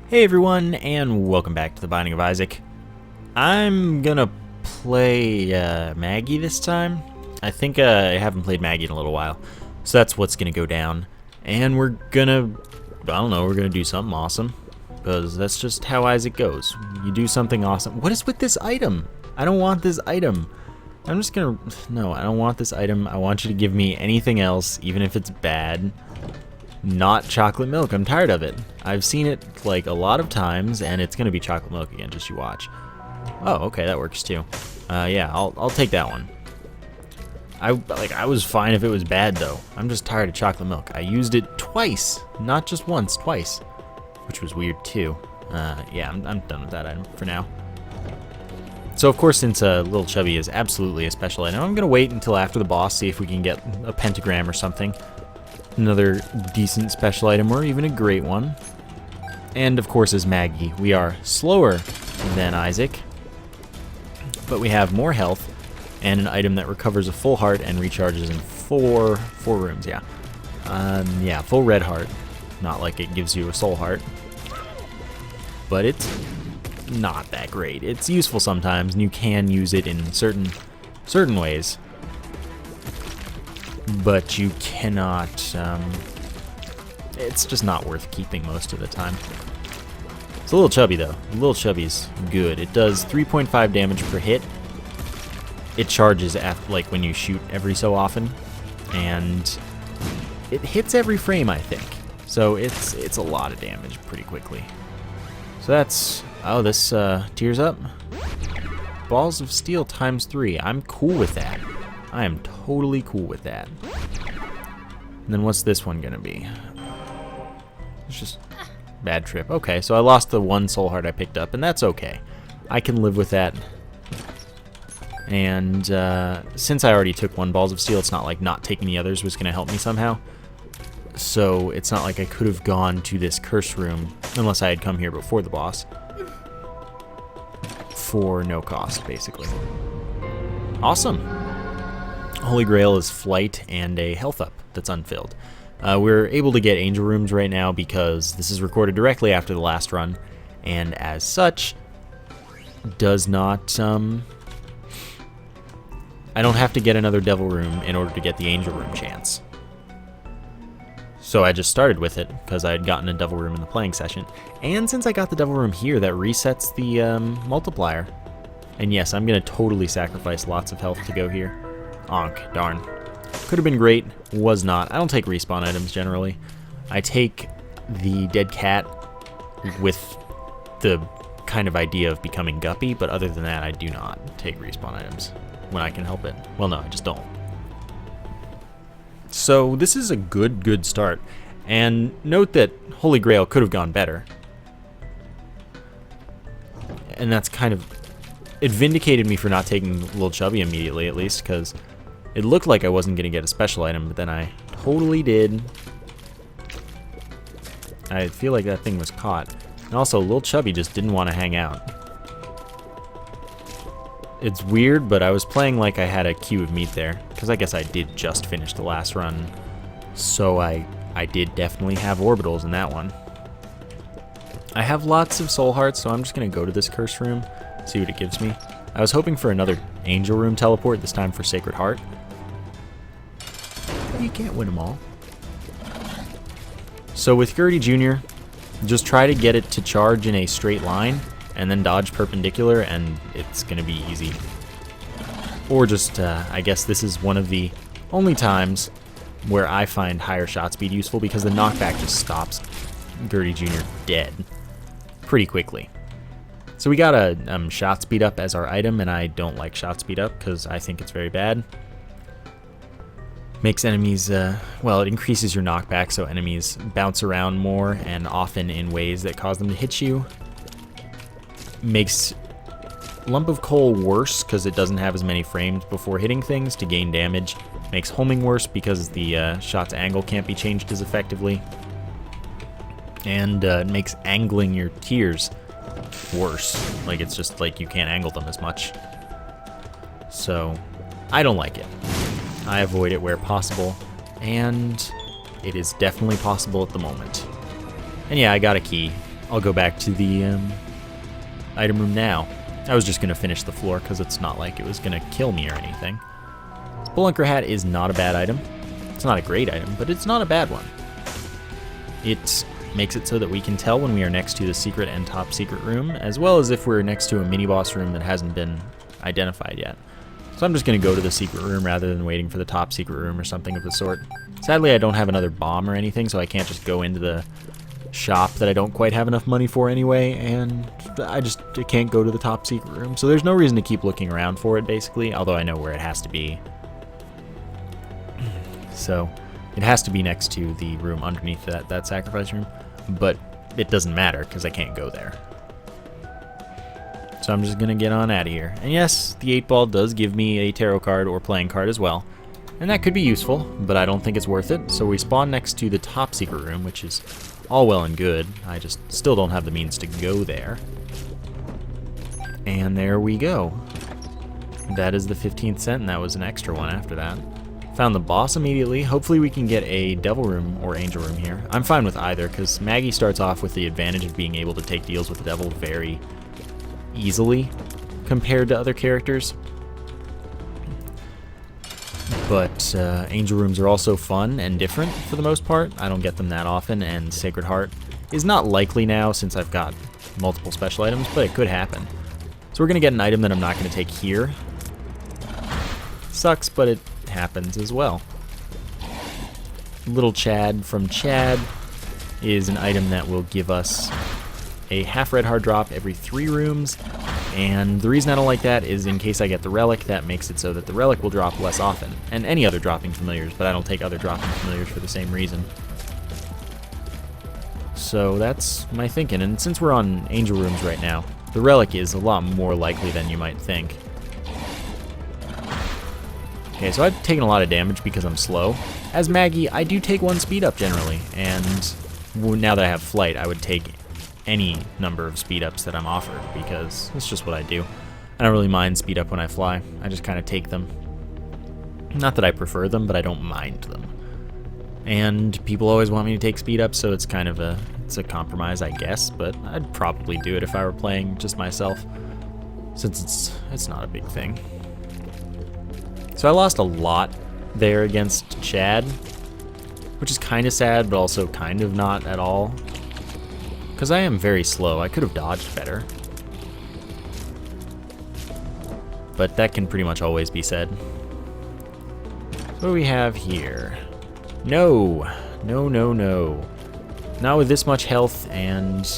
Hey everyone, and welcome back to The Binding of Isaac. I'm gonna play Maggy this time. I think I haven't played Maggy in a little while, so that's what's gonna go down. And we're gonna, we're gonna do something awesome, because that's just how Isaac goes. You do something awesome. What is with this item? I don't want this item. I'm just gonna, no, I don't want this item. I want you to give me anything else, even if it's bad. Not chocolate milk. I'm tired of it. I've seen it like a lot of times, and it's gonna be chocolate milk again. Just you watch. Oh, okay, that works too. Yeah, I'll take that one. I was fine if it was bad though. I'm just tired of chocolate milk. I used it twice, not just once, twice, which was weird too. Yeah, I'm done with that item for now. So of course, since Little Chubby is absolutely a special item, I'm gonna wait until after the boss, see if we can get a pentagram or something. Another decent special item, or even a great one. And of course, as Maggy, we are slower than Isaac, but we have more health and an item that recovers a full heart and recharges in four rooms. Yeah, yeah, full red heart. Not like it gives you a soul heart, but it's not that great. It's useful sometimes, and you can use it in certain ways. But you cannot, it's just not worth keeping most of the time. It's a Little Chubby though. Little Chubby's good. It does 3.5 damage per hit. It charges after, like when you shoot every so often, and it hits every frame, I think. So it's a lot of damage pretty quickly. So that's, oh, this tears up. Balls of Steel ×3. I'm cool with that. I am totally cool with that. And then what's this one gonna be? It's just bad trip. Okay, so I lost the one soul heart I picked up, and that's okay. I can live with that. And since I already took one Balls of Steel, it's not like not taking the others was gonna help me somehow. So it's not like I could have gone to this curse room unless I had come here before the boss. For no cost, basically. Awesome. Holy Grail is flight and a health up that's unfilled. We're able to get angel rooms right now because this is recorded directly after the last run, and as such, does not, I don't have to get another devil room in order to get the angel room chance. So I just started with it because I had gotten a devil room in the playing session, and since I got the devil room here, that resets the multiplier. And yes, I'm gonna totally sacrifice lots of health to go here. Onk, darn. Could have been great, was not. I don't take respawn items generally. I take the dead cat with the kind of idea of becoming guppy, but other than that, I do not take respawn items when I can help it. Well, no, I just don't. So this is a good start. And note that Holy Grail could have gone better. And that's kind of, it vindicated me for not taking Little Chubby immediately, at least, because it looked like I wasn't going to get a special item, but then I totally did. I feel like that thing was caught. And also, Little Chubby just didn't want to hang out. It's weird, but I was playing like I had a queue of meat there, because I guess I did just finish the last run. So I did definitely have orbitals in that one. I have lots of soul hearts, so I'm just going to go to this curse room, see what it gives me. I was hoping for another angel room teleport, this time for Sacred Heart. You can't win them all. So with Gertie Jr., just try to get it to charge in a straight line and then dodge perpendicular, and it's going to be easy. Or just, I guess this is one of the only times where I find higher shot speed useful, because the knockback just stops Gertie Jr. dead pretty quickly. So we got a shot speed up as our item, and I don't like shot speed up because I think it's very bad. Makes enemies, well, it increases your knockback, so enemies bounce around more and often in ways that cause them to hit you. Makes Lump of Coal worse because it doesn't have as many frames before hitting things to gain damage. Makes homing worse because the shot's angle can't be changed as effectively. And it makes angling your tears worse. Like, it's just like you can't angle them as much. So I don't like it. I avoid it where possible, and it is definitely possible at the moment. And yeah, I got a key I'll go back to the item room now. I was just going to finish the floor because it's not like it was going to kill me or anything. Spelunker hat is not a bad item. It's not a great item, but it's not a bad one. It makes it so that we can tell when we are next to the secret and top secret room, as well as if we're next to a mini-boss room that hasn't been identified yet. So I'm just going to go to the secret room rather than waiting for the top secret room or something of the sort. Sadly, I don't have another bomb or anything, so I can't just go into the shop that I don't quite have enough money for anyway, and I can't go to the top secret room. So there's no reason to keep looking around for it, basically, although I know where it has to be. So it has to be next to the room underneath that sacrifice room, but it doesn't matter because I can't go there. So I'm just going to get on out of here. And yes, the 8-ball does give me a tarot card or playing card as well, and that could be useful, but I don't think it's worth it. So we spawn next to the top secret room, which is all well and good. I just still don't have the means to go there. And there we go. That is the 15th cent, and that was an extra one after that. Found the boss immediately. Hopefully we can get a devil room or angel room here. I'm fine with either, because Maggy starts off with the advantage of being able to take deals with the devil very easily compared to other characters. But angel rooms are also fun and different for the most part. I don't get them that often, and Sacred Heart is not likely now since I've got multiple special items, but it could happen. So we're going to get an item that I'm not going to take here. Sucks, but it happens as well. Little Chad from Chad is an item that will give us a half red heart drop every 3 rooms, and the reason I don't like that is in case I get the Relic, that makes it so that the Relic will drop less often, and any other dropping familiars, but I don't take other dropping familiars for the same reason. So that's my thinking, and since we're on angel rooms right now, the Relic is a lot more likely than you might think. Okay, so I've taken a lot of damage because I'm slow. As Maggy, I do take 1 speed up generally, and now that I have flight, I would take any number of speed ups that I'm offered because it's just what I do. I don't really mind speed up when I fly. I just kind of take them. Not that I prefer them, but I don't mind them. And people always want me to take speed up, so it's kind of a compromise, I guess, but I'd probably do it if I were playing just myself, since it's not a big thing. So I lost a lot there against Chad, which is kind of sad, but also kind of not at all. Because I am very slow. I could have dodged better. But that can pretty much always be said. What do we have here? No! No, no, no. Not with this much health and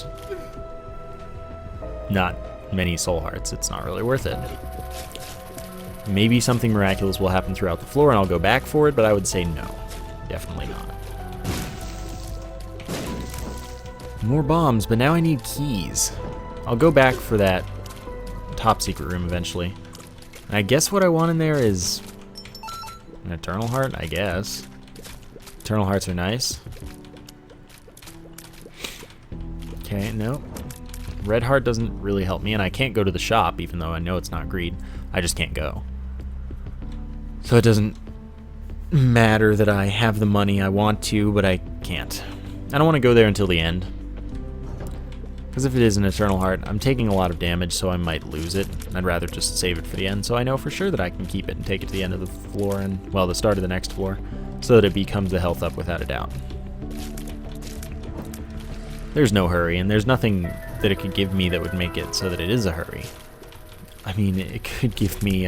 not many soul hearts. It's not really worth it. Maybe something miraculous will happen throughout the floor and I'll go back for it, but I would say no. Definitely not. More bombs, but now I need keys. I'll go back for that top secret room eventually. And I guess what I want in there is an Eternal Heart, I guess. Eternal Hearts are nice. Okay, no. Red Heart doesn't really help me, and I can't go to the shop, even though I know it's not greed. I just can't go. So it doesn't matter that I have the money I want to, but I can't. I don't want to go there until the end. Because if it is an Eternal Heart, I'm taking a lot of damage, so I might lose it. I'd rather just save it for the end, so I know for sure that I can keep it and take it to the end of the floor, and, well, the start of the next floor, so that it becomes the health up without a doubt. There's no hurry, and there's nothing that it could give me that would make it so that it is a hurry. I mean, it could give me,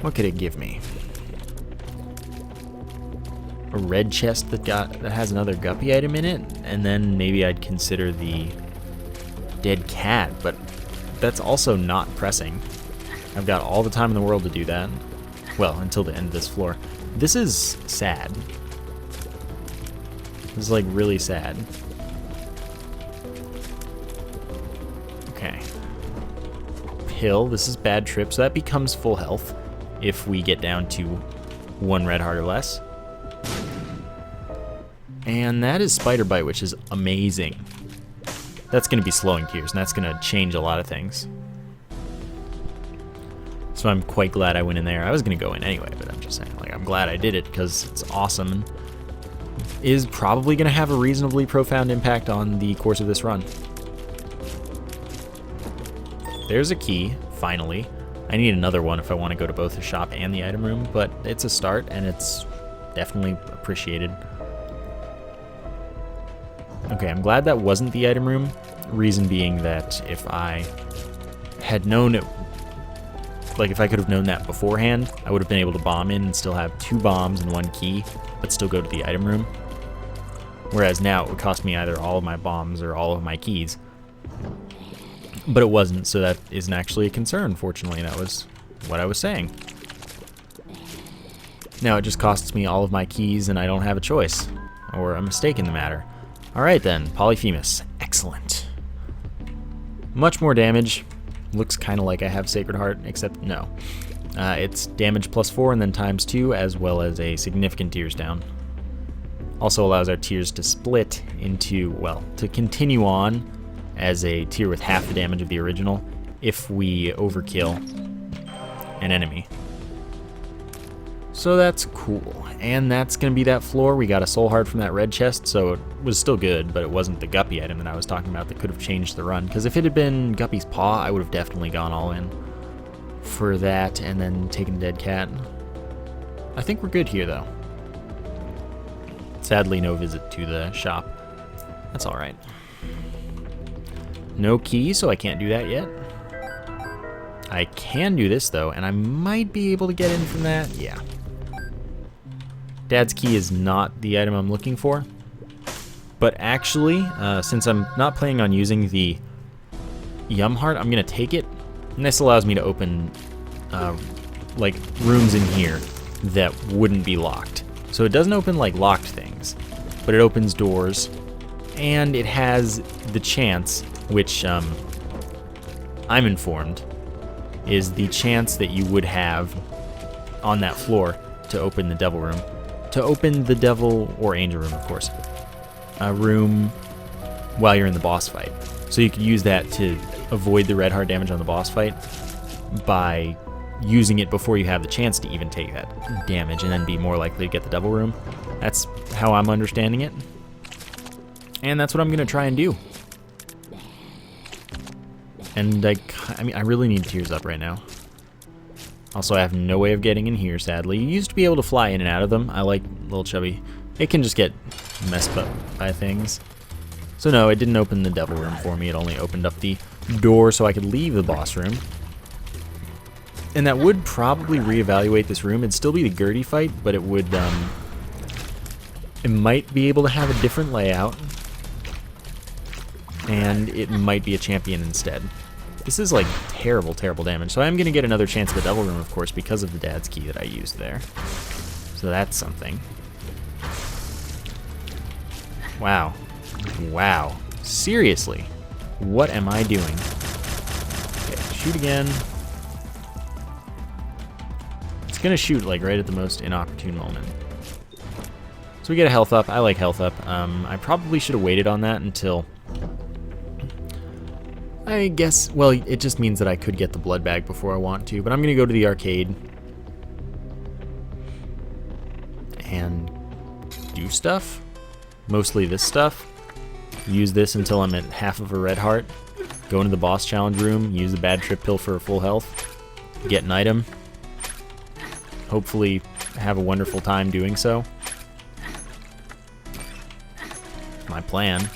what could it give me? A red chest that has another guppy item in it, and then maybe I'd consider the dead cat, but that's also not pressing. I've got all the time in the world to do that. Well, until the end of this floor. This is sad. This is like really sad. Okay. Pill, this is bad trip, so that becomes full health if we get down to 1 red heart or less. And that is Spider Bite, which is amazing. That's going to be slowing tears, and that's going to change a lot of things. So I'm quite glad I went in there. I was going to go in anyway, but I'm just saying, like, I'm glad I did it because it's awesome. And is probably going to have a reasonably profound impact on the course of this run. There's a key, finally. I need another one if I want to go to both the shop and the item room, but it's a start and it's definitely appreciated. Okay, I'm glad that wasn't the item room. Reason being that if I had known it, like if I could have known that beforehand, I would have been able to bomb in and still have 2 bombs and 1 key, but still go to the item room. Whereas now it would cost me either all of my bombs or all of my keys. But it wasn't, so that isn't actually a concern, fortunately. That was what I was saying. Now it just costs me all of my keys and I don't have a choice, or a mistake in the matter. Alright then, Polyphemus. Excellent. Much more damage. Looks kind of like I have Sacred Heart, except no. It's damage +4 and then ×2, as well as a significant tears down. Also allows our tears to split into, well, to continue on as a tier with half the damage of the original if we overkill an enemy. So that's cool. And that's going to be that floor. We got a soul heart from that red chest, so it was still good, but it wasn't the Guppy item that I was talking about that could have changed the run. Because if it had been Guppy's Paw, I would have definitely gone all in for that and then taken the dead cat. I think we're good here, though. Sadly, no visit to the shop. That's alright. No key, so I can't do that yet. I can do this, though, and I might be able to get in from that. Yeah. Dad's key is not the item I'm looking for. But actually, since I'm not planning on using the Yum Heart, I'm going to take it. And this allows me to open, like, rooms in here that wouldn't be locked. So it doesn't open, like, locked things, but it opens doors. And it has the chance, which I'm informed, is the chance that you would have on that floor to open the devil room. To open the devil, or angel room, of course, room while you're in the boss fight. So you could use that to avoid the red heart damage on the boss fight by using it before you have the chance to even take that damage and then be more likely to get the devil room. That's how I'm understanding it. And that's what I'm going to try and do. And I mean, I really need tears up right now. Also, I have no way of getting in here, sadly. You used to be able to fly in and out of them. I like Little Chubby. It can just get messed up by things. So no, it didn't open the devil room for me. It only opened up the door so I could leave the boss room. And that would probably reevaluate this room. It'd still be the Gertie fight, but it would, it might be able to have a different layout. And it might be a champion instead. This is like terrible, terrible damage. So I'm going to get another chance at the devil room, of course, because of the dad's key that I used there. So that's something. Wow. Wow. Seriously. What am I doing? Okay, shoot again. It's going to shoot like right at the most inopportune moment. So we get a health up. I like health up. I probably should have waited on that until... I guess, well, it just means that I could get the blood bag before I want to, but I'm going to go to the arcade and do stuff. Mostly this stuff. Use this until I'm at half of a red heart. Go into the boss challenge room, use the bad trip pill for full health. Get an item. Hopefully have a wonderful time doing so. My plan.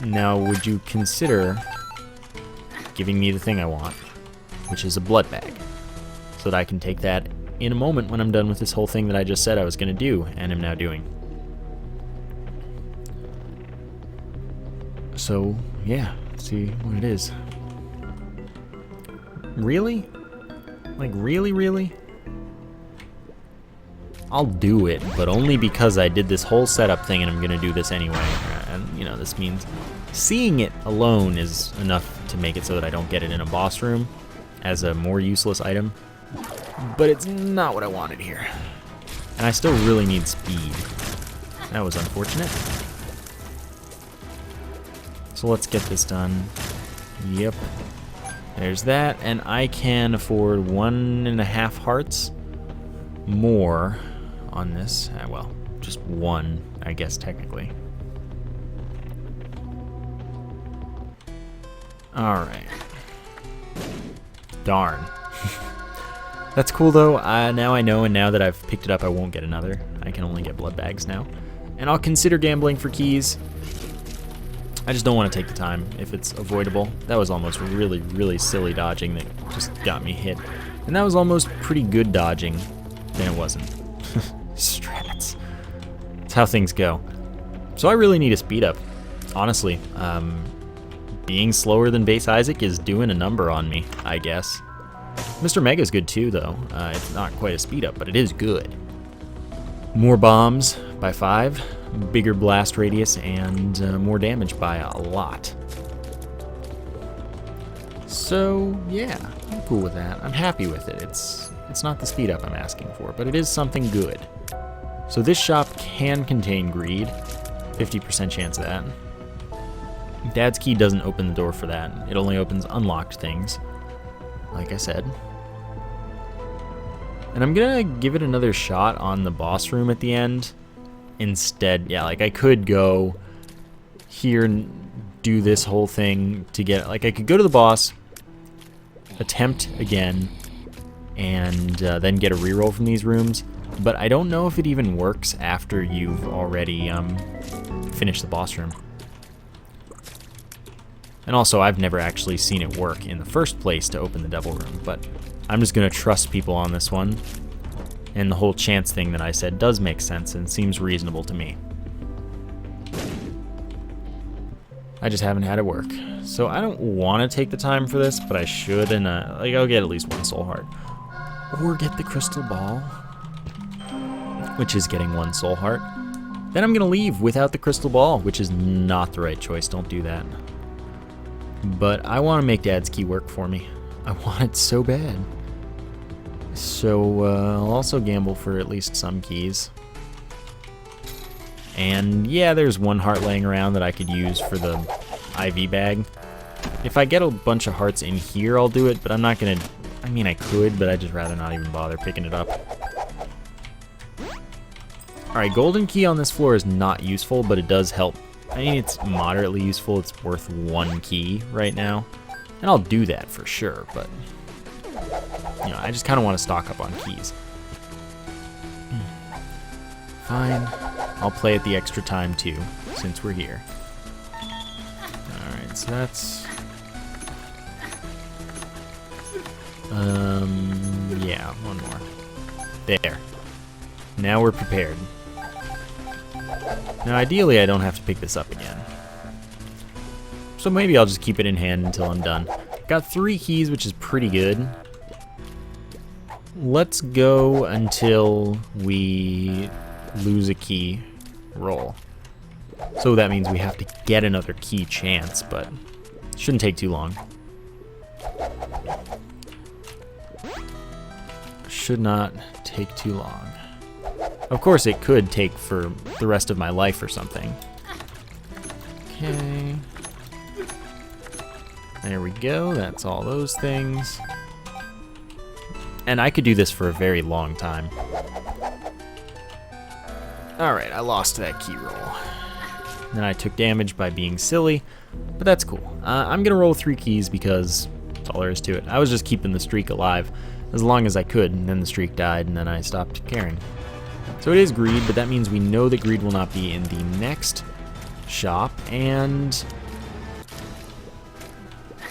Now, would you consider giving me the thing I want, which is a blood bag, so that I can take that in a moment when I'm done with this whole thing that I just said I was going to do, and am now doing. So, yeah, let's see what it is. Really? Like, really? I'll do it, but only because I did this whole setup thing and I'm going to do this anyway. And, you know, this means seeing it alone is enough to make it so that I don't get it in a boss room as a more useless item. But it's not what I wanted here. And I still really need speed. That was unfortunate. So let's get this done. Yep. There's that, and I can afford 1.5 hearts more on this. Well, just one, I guess, technically. Alright. Darn. That's cool, though. Now I know, and now that I've picked it up, I won't get another. I can only get blood bags now. And I'll consider gambling for keys. I just don't want to take the time if it's avoidable. That was almost really, really silly dodging that just got me hit. And that was almost pretty good dodging. Then it wasn't. Strats. That's how things go. So I really need a speed up. Honestly, being slower than base Isaac is doing a number on me, I guess. Mr. Mega's good too, though. It's not quite a speed up, but it is good. More bombs by 5, bigger blast radius, and more damage by a lot. So yeah, I'm cool with that. I'm happy with it. It's not the speed up I'm asking for, but it is something good. So this shop can contain greed, 50% chance of that. Dad's key doesn't open the door for that. It only opens unlocked things, like I said. And I'm gonna give it another shot on the boss room at the end. Instead, yeah, like I could go here and do this whole thing to get, like I could go to the boss, attempt again, and then get a reroll from these rooms. But I don't know if it even works after you've already finished the boss room. And also, I've never actually seen it work in the first place to open the devil room, but I'm just gonna trust people on this one. And the whole chance thing that I said does make sense and seems reasonable to me. I just haven't had it work. So I don't want to take the time for this, but I should, and like I'll get at least 1 soul heart. Or get the crystal ball, which is getting 1 soul heart. Then I'm gonna leave without the crystal ball, which is not the right choice. Don't do that. But I want to make Dad's key work for me. I want it so bad. So I'll also gamble for at least some keys. And yeah, there's 1 heart laying around that I could use for the IV bag. If I get a bunch of hearts in here, I'll do it, but I'm not gonna... I mean, I could, but I'd just rather not even bother picking it up. Alright, golden key on this floor is not useful, but it does help. I mean, it's moderately useful. It's worth 1 key right now. And I'll do that for sure, but... you know, I just kind of want to stock up on keys. Fine. I'll play it the extra time, too, since we're here. Alright, so that's... yeah, 1 more. There. Now we're prepared. Now, ideally, I don't have to pick this up again. So maybe I'll just keep it in hand until I'm done. Got 3 keys, which is pretty good. Let's go until we lose a key roll. So that means we have to get another key chance, but it shouldn't take too long. Should not take too long. Of course, it could take for the rest of my life or something. Okay. There we go. That's all those things. And I could do this for a very long time. Alright, I lost that key roll. Then I took damage by being silly, but that's cool. I'm gonna roll 3 keys because that's all there is to it. I was just keeping the streak alive as long as I could, and then the streak died, and then I stopped caring. So it is greed, but that means we know that greed will not be in the next shop, and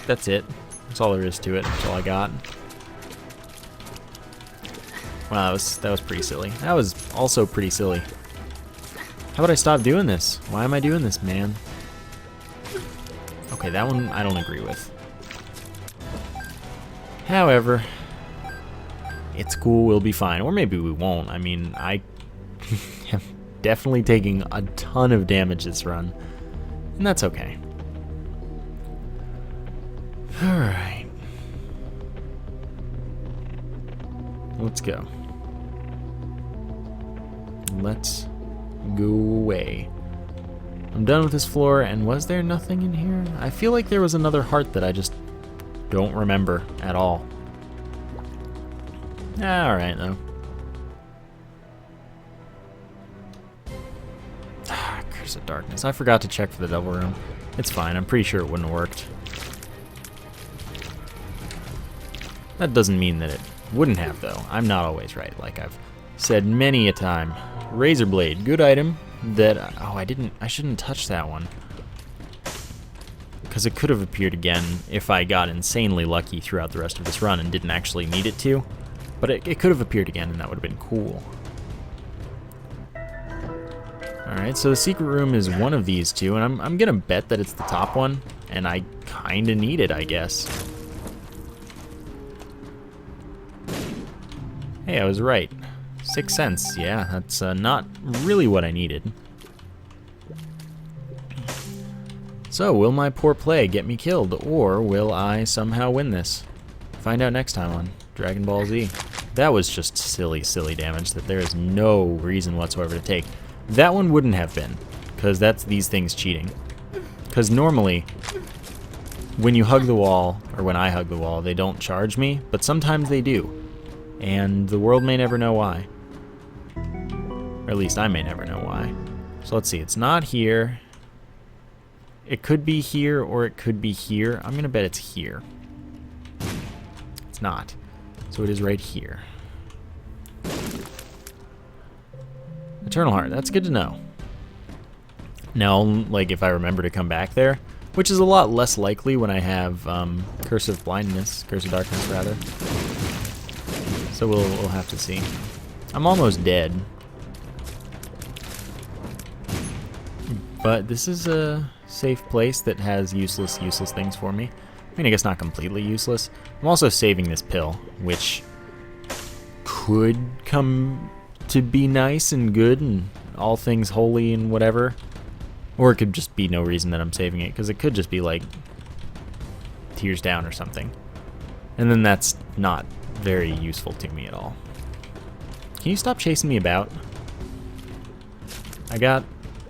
that's it. That's all there is to it. That's all I got. Wow, that was pretty silly. That was also pretty silly. How about I stop doing this? Why am I doing this, man? Okay, that one I don't agree with. However, it's cool, we'll be fine. Or maybe we won't. I mean, I am definitely taking a ton of damage this run. And that's okay. Alright. Let's go. Let's go away. I'm done with this floor, and was there nothing in here? I feel like there was another heart that I just don't remember at all. Alright, though. Curse of Darkness. I forgot to check for the Devil Room. It's fine. I'm pretty sure it wouldn't have worked. That doesn't mean that it wouldn't have, though. I'm not always right, like I've said many a time. Razor Blade, good item that... Oh, I shouldn't touch that one. Because it could have appeared again if I got insanely lucky throughout the rest of this run and didn't actually need it to. But it could have appeared again, and that would have been cool. Alright, so the secret room is one of these two, and I'm gonna bet that it's the top one, and I kinda need it, I guess. Hey, I was right. 6 cents, yeah, that's not really what I needed. So, will my poor play get me killed, or will I somehow win this? Find out next time on Dragon Ball Z. That was just silly, silly damage that there is no reason whatsoever to take. That one wouldn't have been, because that's these things cheating. Because normally, when you hug the wall, or when I hug the wall, they don't charge me, but sometimes they do. And the world may never know why. Or at least I may never know why. So let's see, it's not here. It could be here, or it could be here. I'm gonna bet it's here. It's not. So it is right here. Eternal Heart, that's good to know. Now, like, if I remember to come back there, which is a lot less likely when I have Curse of Blindness, Curse of Darkness, rather. So we'll have to see. I'm almost dead. But this is a safe place that has useless things for me. I mean, I guess not completely useless. I'm also saving this pill, which could come to be nice and good and all things holy and whatever. Or it could just be no reason that I'm saving it, because it could just be like tears down or something. And then that's not very useful to me at all. Can you stop chasing me about? I got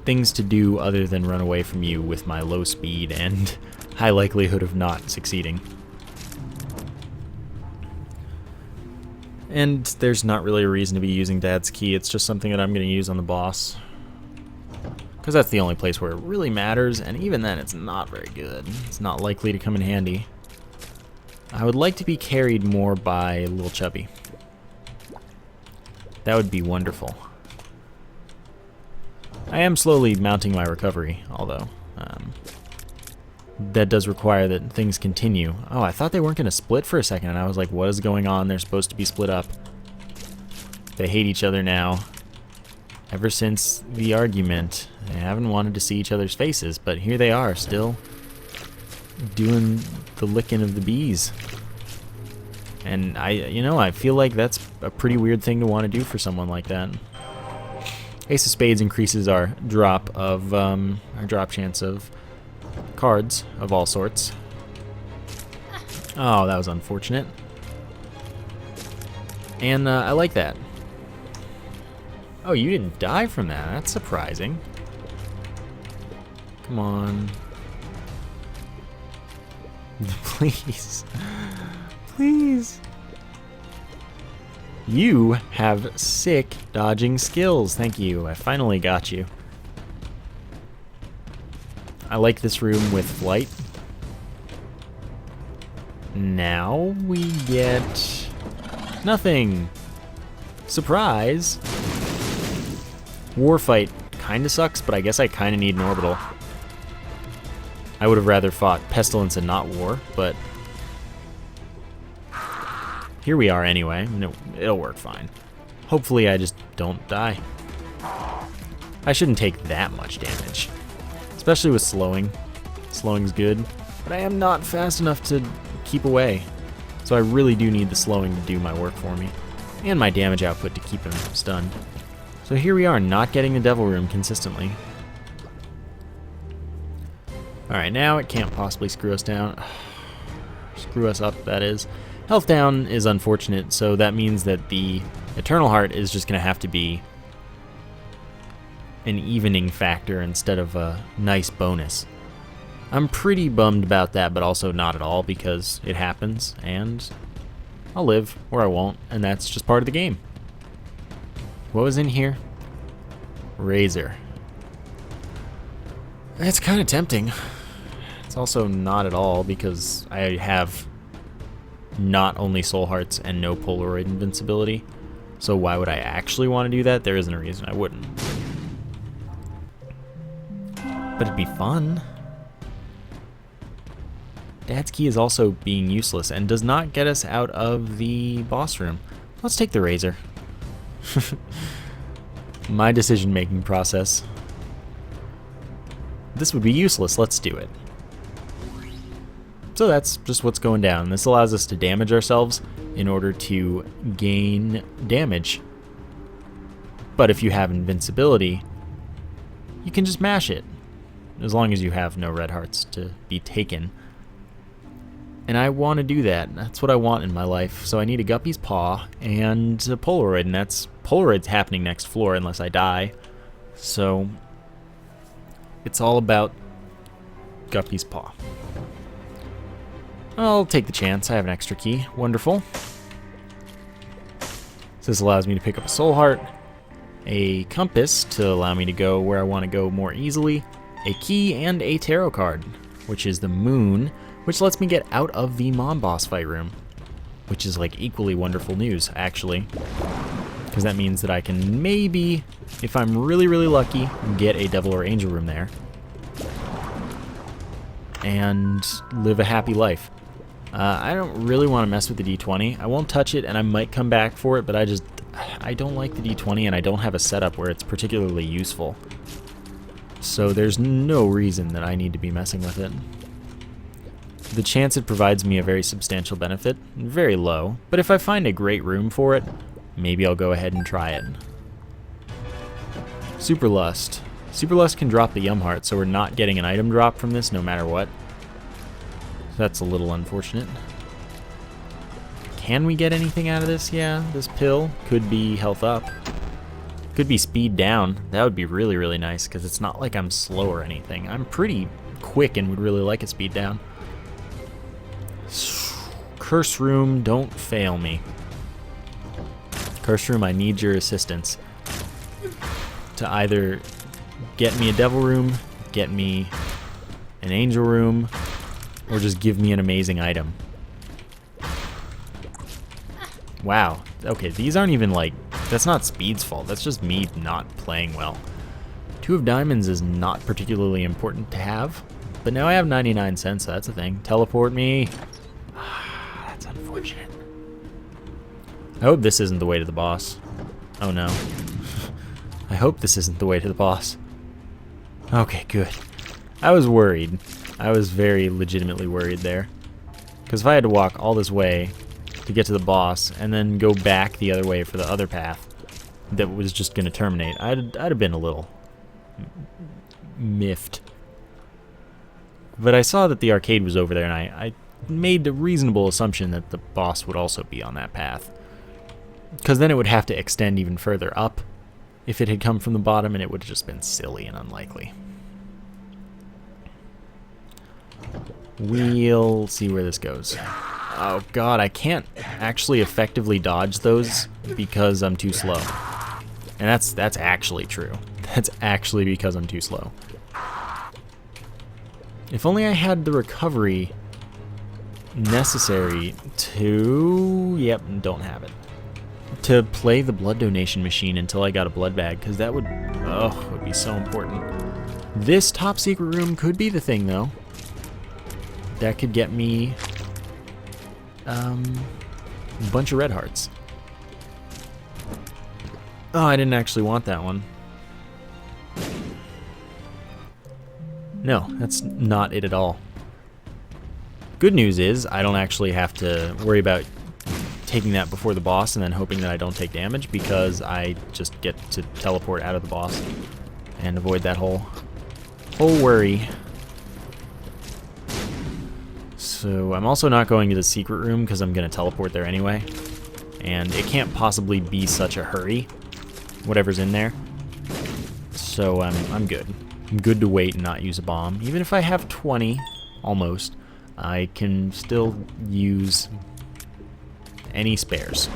things to do other than run away from you with my low speed and high likelihood of not succeeding. And there's not really a reason to be using Dad's Key, it's just something that I'm going to use on the boss. Because that's the only place where it really matters, and even then it's not very good. It's not likely to come in handy. I would like to be carried more by Little Chubby. That would be wonderful. I am slowly mounting my recovery, although that does require that things continue. Oh, I thought they weren't going to split for a second, and I was like, what is going on? They're supposed to be split up. They hate each other now. Ever since the argument, they haven't wanted to see each other's faces, but here they are, still doing the licking of the bees. And I feel like that's a pretty weird thing to want to do for someone like that. Ace of Spades increases our drop chance of cards of all sorts. Oh, that was unfortunate. And I like that. Oh, you didn't die from that. That's surprising. Come on. Please. Please. You have sick dodging skills. Thank you. I finally got you. I like this room with flight. Now we get nothing. Surprise. Warfight kinda sucks, but I guess I kinda need an orbital. I would have rather fought Pestilence and not War, but here we are anyway. It'll work fine. Hopefully I just don't die. I shouldn't take that much damage, especially with slowing. Slowing's good, but I am not fast enough to keep away. So I really do need the slowing to do my work for me, and my damage output to keep him stunned. So here we are, not getting the Devil Room consistently. Alright, now it can't possibly screw us down. Screw us up, that is. Health down is unfortunate, so that means that the Eternal Heart is just going to have to be an evening factor instead of a nice bonus. I'm pretty bummed about that, but also not at all, because it happens, and I'll live, or I won't, and that's just part of the game. What was in here? Razor. It's kind of tempting. It's also not at all because I have not only soul hearts and no Polaroid invincibility. So why would I actually want to do that? There isn't a reason I wouldn't. But it'd be fun. Dad's key is also being useless and does not get us out of the boss room. Let's take the razor. My decision-making process. This would be useless. Let's do it. So that's just what's going down. This allows us to damage ourselves in order to gain damage. But if you have invincibility, you can just mash it. As long as you have no red hearts to be taken. And I want to do that. That's what I want in my life. So I need a Guppy's Paw and a Polaroid. And Polaroid's happening next floor unless I die. So it's all about Guppy's Paw. I'll take the chance. I have an extra key. Wonderful. So this allows me to pick up a soul heart, a compass to allow me to go where I want to go more easily, a key, and a tarot card, which is the moon, which lets me get out of the mom boss fight room, which is like equally wonderful news, actually, because that means that I can maybe, if I'm really, really lucky, get a devil or angel room there and live a happy life. I don't really want to mess with the D20. I won't touch it, and I might come back for it, but I don't like the D20, and I don't have a setup where it's particularly useful. So there's no reason that I need to be messing with it. The chance it provides me a very substantial benefit, very low, but if I find a great room for it, maybe I'll go ahead and try it. Super Lust. Super Lust can drop the Yum Heart, so we're not getting an item drop from this no matter what. That's a little unfortunate. Can we get anything out of this? Yeah, this pill could be health up. Could be speed down. That would be really, really nice, because it's not like I'm slow or anything. I'm pretty quick and would really like a speed down. Curse Room, don't fail me. Curse Room, I need your assistance to either get me a devil room, get me an angel room, or just give me an amazing item. Wow. Okay, these aren't even like... That's not Speed's fault. That's just me not playing well. 2 of diamonds is not particularly important to have. But now I have 99 cents, so that's a thing. Teleport me. That's unfortunate. I hope this isn't the way to the boss. Oh no. I hope this isn't the way to the boss. Okay, good. I was worried. I was very legitimately worried there. Because if I had to walk all this way to get to the boss and then go back the other way for the other path that was just going to terminate, I'd have been a little miffed. But I saw that the arcade was over there, and I made the reasonable assumption that the boss would also be on that path. Because then it would have to extend even further up if it had come from the bottom, and it would have just been silly and unlikely. We'll see where this goes. Oh god, I can't actually effectively dodge those because I'm too slow. And that's actually true. That's actually because I'm too slow. If only I had the recovery necessary to... Yep, don't have it. To play the blood donation machine until I got a blood bag, because that would... Oh, it would be so important. This top secret room could be the thing, though. That could get me a bunch of red hearts. Oh, I didn't actually want that one. No, that's not it at all. Good news is I don't actually have to worry about taking that before the boss and then hoping that I don't take damage, because I just get to teleport out of the boss and avoid that whole worry. So I'm also not going to the secret room because I'm going to teleport there anyway. And it can't possibly be such a hurry, whatever's in there. So I'm good. I'm good to wait and not use a bomb. Even if I have 20, almost, I can still use any spares.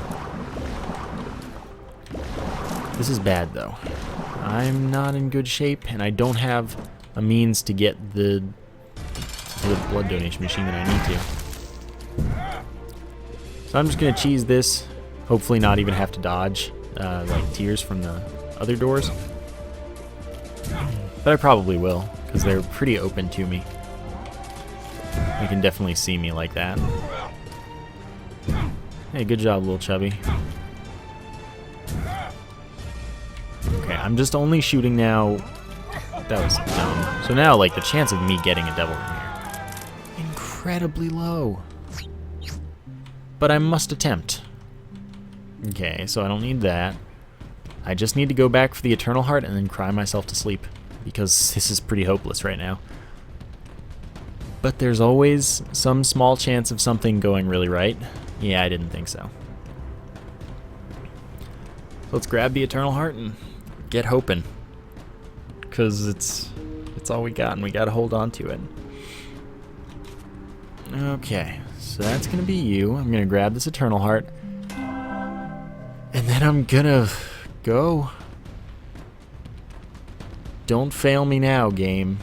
This is bad, though. I'm not in good shape, and I don't have a means to get the blood donation machine that I need to. So I'm just gonna cheese this, hopefully not even have to dodge like tears from the other doors. But I probably will, because they're pretty open to me. You can definitely see me like that. Hey, good job, little chubby. Okay, I'm just only shooting now. That was dumb. So now, like, the chance of me getting a devil room here, incredibly low. But I must attempt. Okay, so I don't need that. I just need to go back for the Eternal Heart and then cry myself to sleep, because this is pretty hopeless right now. But there's always some small chance of something going really right. Yeah, I didn't think so. Let's grab the Eternal Heart and get hoping, because it's all we got and we gotta hold on to it. Okay, so that's gonna be you. I'm gonna grab this Eternal Heart, and then I'm gonna go. Don't fail me now, game.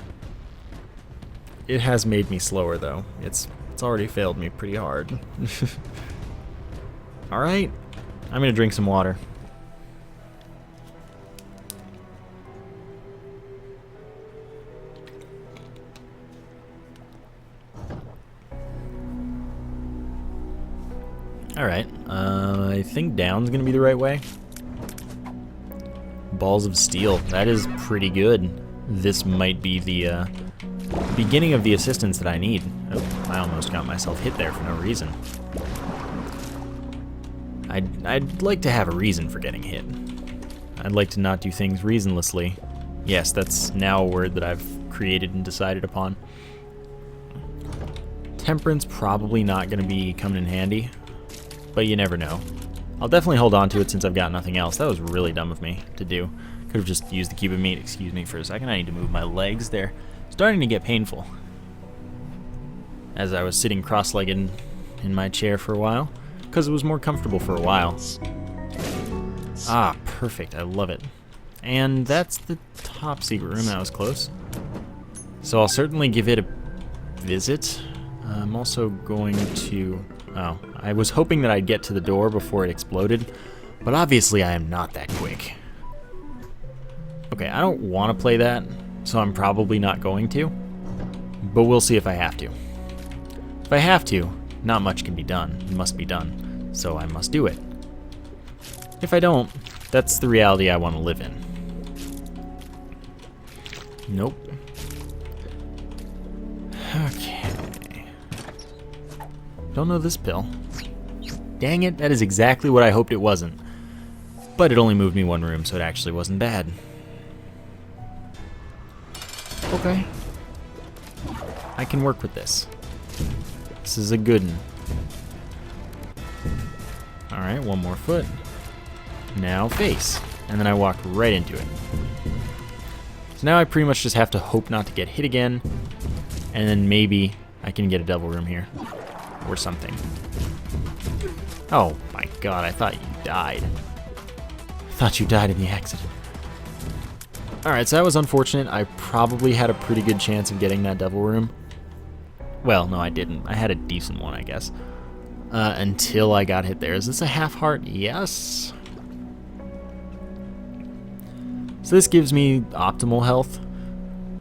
It has made me slower though. It's already failed me pretty hard. Alright, I'm gonna drink some water. Alright, I think down's gonna be the right way. Balls of Steel, that is pretty good. This might be the beginning of the assistance that I need. Oh, I almost got myself hit there for no reason. I'd like to have a reason for getting hit. I'd like to not do things reasonlessly. Yes, that's now a word that I've created and decided upon. Temperance probably not going to be coming in handy, but you never know. I'll definitely hold on to it since I've got nothing else. That was really dumb of me to do. Could have just used the cube of meat. Excuse me for a second. I need to move my legs. They're starting to get painful. As I was sitting cross-legged in my chair for a while, because it was more comfortable for a while. Ah, perfect. I love it. And that's the top secret room. That was close. So I'll certainly give it a visit. I'm also going to... Oh, I was hoping that I'd get to the door before it exploded, but obviously I am not that quick. Okay, I don't want to play that, so I'm probably not going to, but we'll see if I have to. If I have to, not much can be done. It must be done, so I must do it. If I don't, that's the reality I want to live in. Nope. Okay. Don't know this pill. Dang it, that is exactly what I hoped it wasn't. But it only moved me one room, so it actually wasn't bad. Okay. I can work with this. This is a good one. Alright, one more foot. Now face. And then I walk right into it. So now I pretty much just have to hope not to get hit again. And then maybe I can get a devil room here. Or something. Oh my god, I thought you died. I thought you died in the accident. Alright, so that was unfortunate. I probably had a pretty good chance of getting that devil room. Well, no, I didn't. I had a decent one, I guess. Until I got hit there. Is this a half heart? Yes. So this gives me optimal health.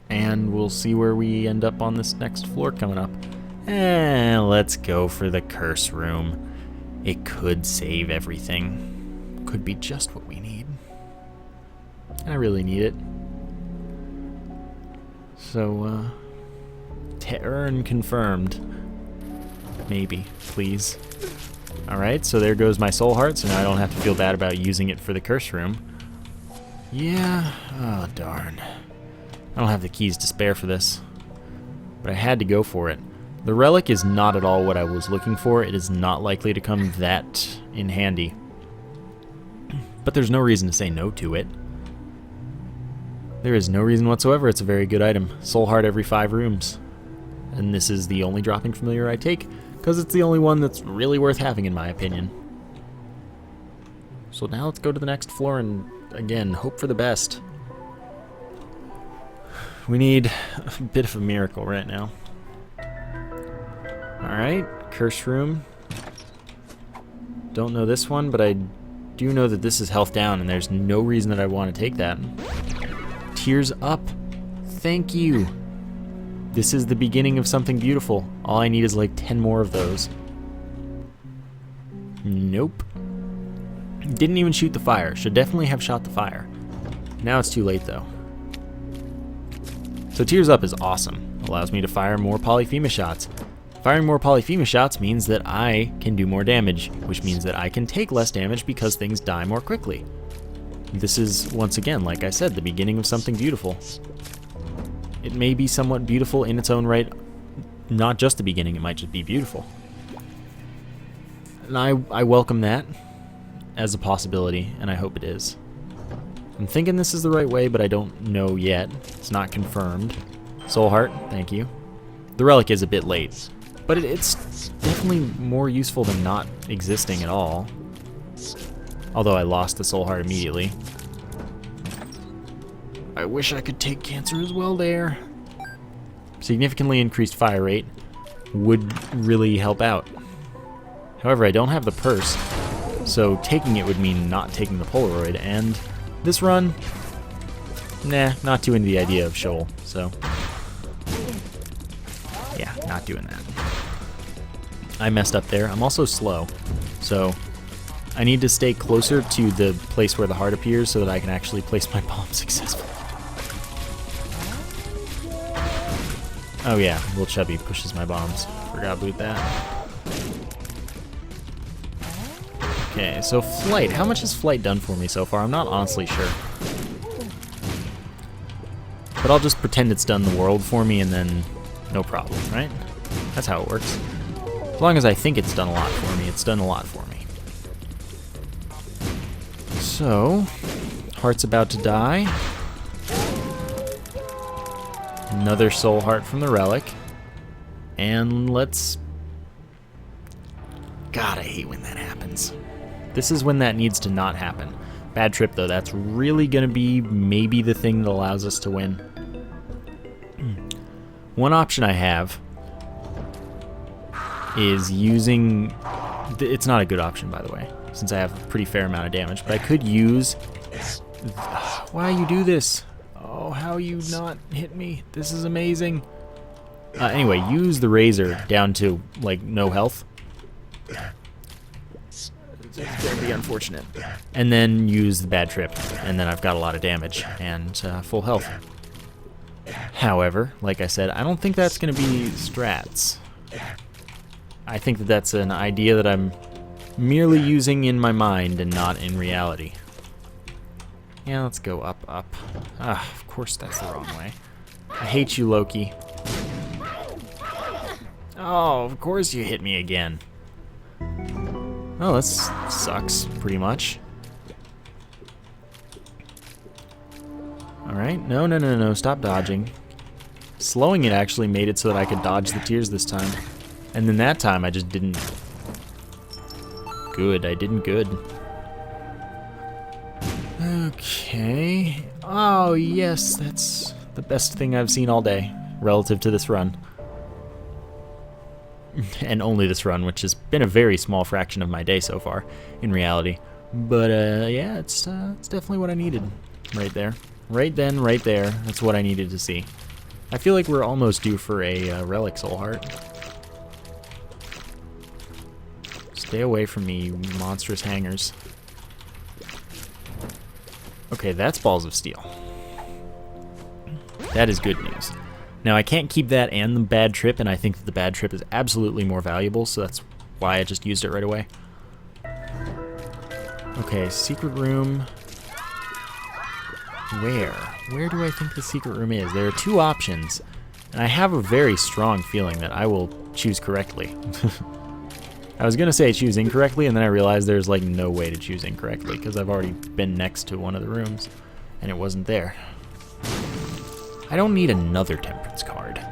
And we'll see where we end up on this next floor coming up. And let's go for the curse room. It could save everything. Could be just what we need. And I really need it. So, Terran confirmed. Maybe, please. Alright, so there goes my soul heart, so now I don't have to feel bad about using it for the curse room. Yeah, oh darn. I don't have the keys to spare for this. But I had to go for it. The Relic is not at all what I was looking for. It is not likely to come that in handy. But there's no reason to say no to it. There is no reason whatsoever. It's a very good item. Soul Heart every 5 rooms. And this is the only dropping familiar I take, because it's the only one that's really worth having in my opinion. So now let's go to the next floor and, again, hope for the best. We need a bit of a miracle right now. Alright, curse room. Don't know this one, but I do know that this is health down, and there's no reason that I want to take that. Tears up. Thank you. This is the beginning of something beautiful. All I need is like 10 more of those. Nope. Didn't even shoot the fire. Should definitely have shot the fire. Now it's too late though. So Tears Up is awesome. Allows me to fire more Polyphemus shots. Firing more Polyphemus shots means that I can do more damage, which means that I can take less damage because things die more quickly. This is, once again, like I said, the beginning of something beautiful. It may be somewhat beautiful in its own right, not just the beginning, it might just be beautiful. And I welcome that as a possibility, and I hope it is. I'm thinking this is the right way, but I don't know yet. It's not confirmed. Soul Heart, thank you. The Relic is a bit late, but it's definitely more useful than not existing at all. Although I lost the Soul Heart immediately. I wish I could take Cancer as well there. Significantly increased fire rate would really help out. However, I don't have the purse, so taking it would mean not taking the Polaroid, and this run, nah, not too into the idea of Shoal, so yeah, not doing that. I messed up there. I'm also slow, so I need to stay closer to the place where the heart appears so that I can actually place my bomb successfully. Oh yeah, Little Chubby pushes my bombs. Forgot about that. Okay, so Flight. How much has Flight done for me so far? I'm not honestly sure. But I'll just pretend it's done the world for me and then no problem, right? That's how it works. As long as I think it's done a lot for me, it's done a lot for me. So, Heart's about to die. Another Soul Heart from the Relic. And let's... God, I hate when that happens. This is when that needs to not happen. Bad trip, though. That's really going to be maybe the thing that allows us to win. One option I have is using... It's not a good option, by the way, since I have a pretty fair amount of damage. But I could use... Why you do this? Oh, how you not hit me? This is amazing. Anyway, use the Razor down to, like, no health. It's going to be unfortunate. And then use the Bad Trip, and then I've got a lot of damage and full health. However, like I said, I don't think that's going to be strats. I think that that's an idea that I'm merely using in my mind and not in reality. Yeah, let's go up, up. Ah, of course that's the wrong way. I hate you, Loki. Oh, of course you hit me again. Oh, this sucks, pretty much. Alright, no, no, no, no, stop dodging. Slowing it actually made it so that I could dodge the tears this time. And then that time I just didn't. Good, I didn't good. Okay. Oh, yes, that's the best thing I've seen all day relative to this run. And only this run, which has been a very small fraction of my day so far, in reality. But, yeah, it's definitely what I needed right there. Right then, right there, that's what I needed to see. I feel like we're almost due for a Relic Soul Heart. Stay away from me, you monstrous hangers. Okay, that's Balls of Steel. That is good news. Now, I can't keep that and the Bad Trip, and I think that the Bad Trip is absolutely more valuable, so that's why I just used it right away. Okay, secret room. Where? Where do I think the secret room is? There are two options, and I have a very strong feeling that I will choose correctly. I was going to say choose incorrectly, and then I realized there's like no way to choose incorrectly, because I've already been next to one of the rooms, and it wasn't there. I don't need another Temperance card.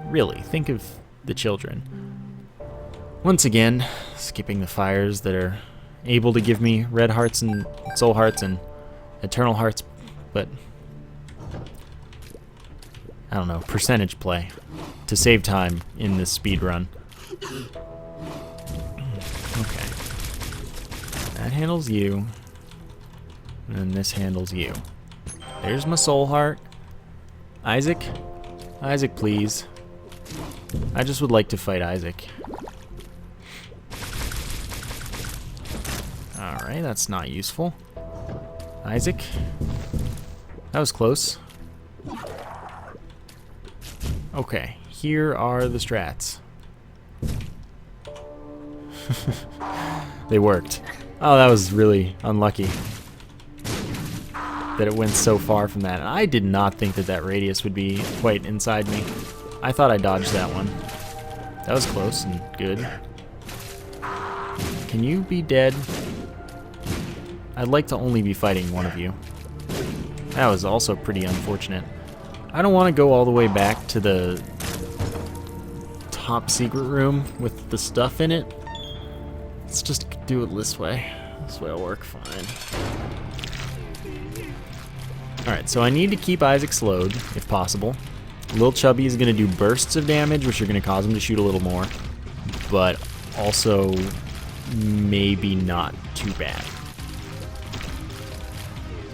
Really, think of the children. Once again, skipping the fires that are able to give me red hearts and soul hearts and eternal hearts, but I don't know, percentage play to save time in this speed run. Okay. That handles you. And then this handles you. There's my soul heart. Isaac? Isaac, please. I just would like to fight Isaac. Alright, that's not useful. Isaac? That was close. Okay, here are the strats. They worked. Oh, that was really unlucky that it went so far from that. And I did not think that that radius would be quite inside me. I thought I dodged that one. That was close and good. Can you be dead? I'd like to only be fighting one of you. That was also pretty unfortunate. I don't want to go all the way back to the top secret room with the stuff in it. Let's just do it this way. This way will work fine. Alright, so I need to keep Isaac slowed, if possible. Lil Chubby is going to do bursts of damage, which are going to cause him to shoot a little more. But also, maybe not too bad.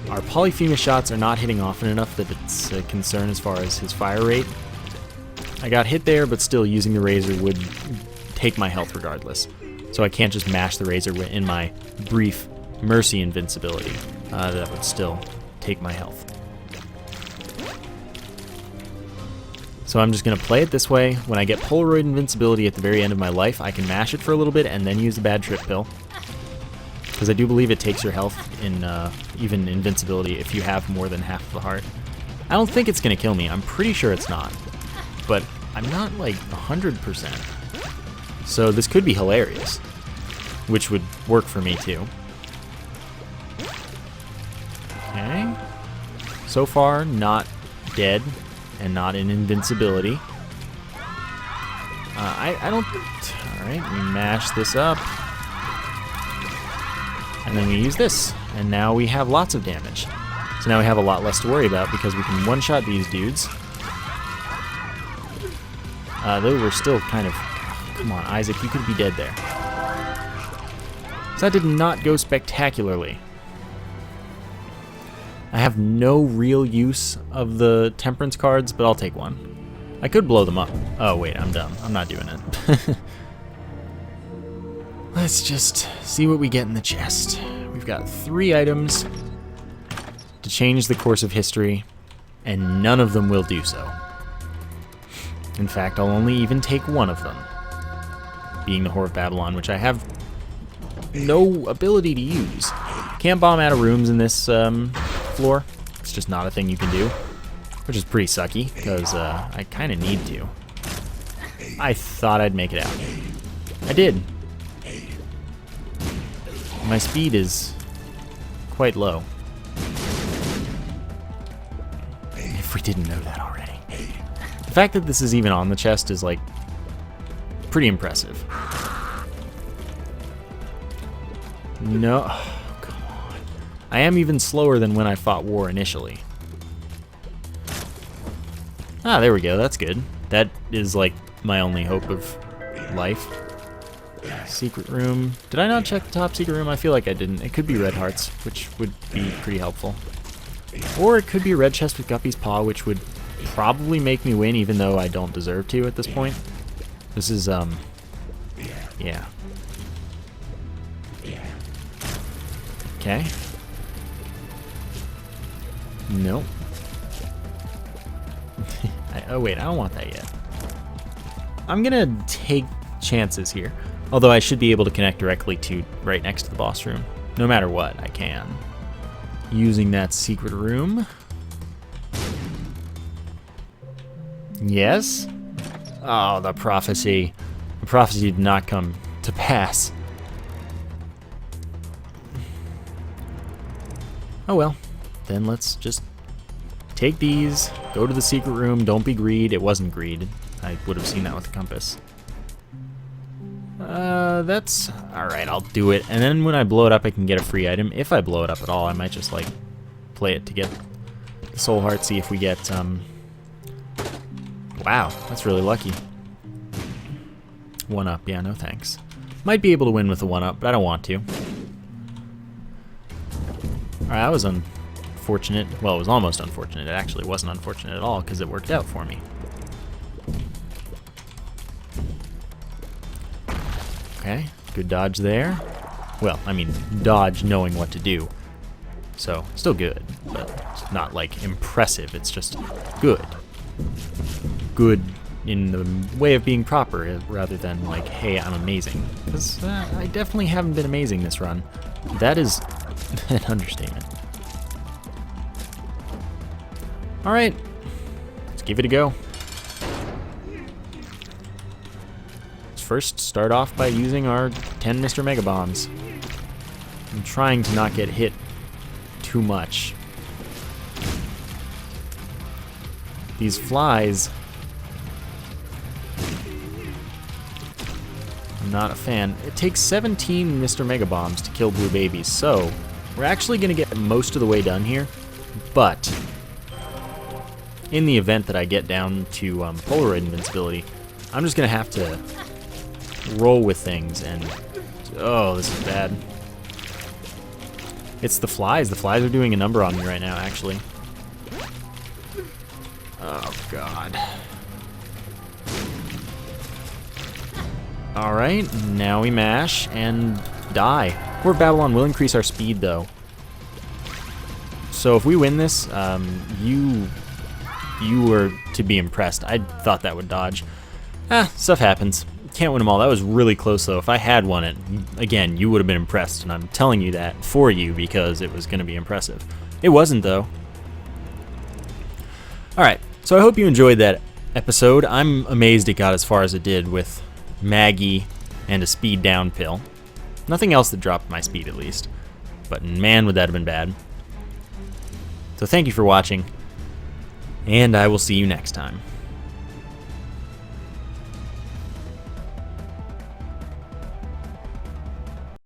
Our Polyphemus shots are not hitting often enough that it's a concern as far as his fire rate. I got hit there, but still using the razor would take my health regardless. So I can't just mash the razor in my brief mercy invincibility. That would still take my health. So I'm just going to play it this way. When I get Polaroid invincibility at the very end of my life, I can mash it for a little bit and then use the bad trip pill. Because I do believe it takes your health in even invincibility if you have more than half of the heart. I don't think it's going to kill me. I'm pretty sure it's not. But I'm not like 100%. So this could be hilarious. Which would work for me too. Okay. So far, not dead and not in invincibility. I don't... Alright, we mash this up. And then we use this. And now we have lots of damage. So now we have a lot less to worry about because we can one-shot these dudes. They were still kind of... Come on, Isaac, you could be dead there. So that did not go spectacularly. I have no real use of the temperance cards, but I'll take one. I could blow them up. Oh, wait, I'm dumb. I'm not doing it. Let's just see what we get in the chest. We've got 3 items to change the course of history, and none of them will do so. In fact, I'll only even take one of them, being the Whore of Babylon, which I have no ability to use. Can't bomb out of rooms in this floor. It's just not a thing you can do, which is pretty sucky, because I kind of need to. I thought I'd make it out. I did. My speed is quite low. If we didn't know that already. The fact that this is even on the chest is, like, pretty impressive. No. Oh, come on. I am even slower than when I fought war initially. Ah, there we go. That's good. That is, like, my only hope of life. Secret room. Did I not check the top secret room? I feel like I didn't. It could be red hearts, which would be pretty helpful. Or it could be a red chest with Guppy's Paw, which would probably make me win, even though I don't deserve to at this point. This is, yeah. Okay. Nope. Oh, wait, I don't want that yet. I'm gonna take chances here. Although I should be able to connect directly to right next to the boss room. No matter what, I can. Using that secret room. Yes? Oh, the prophecy. The prophecy did not come to pass. Oh well. Then let's just take these, go to the secret room, don't be greed. It wasn't greed. I would have seen that with the compass. That's... Alright, I'll do it. And then when I blow it up, I can get a free item. If I blow it up at all, I might just, like, play it to get the soul heart, see if we get, Wow, that's really lucky. 1-up, yeah, no thanks. Might be able to win with a 1-up, but I don't want to. Alright, that was unfortunate. Well, it was almost unfortunate. It actually wasn't unfortunate at all, because it worked out for me. Okay, good dodge there. Well, I mean, dodge knowing what to do. So, still good, but it's not, like, impressive. It's just good. Good in the way of being proper, rather than, like, hey, I'm amazing. Because I definitely haven't been amazing this run. That is an understatement. Alright, let's give it a go. Let's first start off by using our 10 Mr. Mega Bombs. I'm trying to not get hit too much. These flies, I'm not a fan. It takes 17 Mr. Mega Bombs to kill blue babies, so we're actually going to get most of the way done here, but in the event that I get down to Polaroid invincibility, I'm just going to have to roll with things, and oh, this is bad. It's the flies. The flies are doing a number on me right now, actually. Oh, God. Alright, now we mash and die. Poor Babylon will increase our speed, though. So if we win this, you were to be impressed. I thought that would dodge. Stuff happens. Can't win them all. That was really close, though. If I had won it, again, you would have been impressed, and I'm telling you that for you because it was going to be impressive. It wasn't, though. Alright, so I hope you enjoyed that episode. I'm amazed it got as far as it did with Maggy and a speed down pill. Nothing else that dropped my speed, at least. But man, would that have been bad. So thank you for watching, and I will see you next time.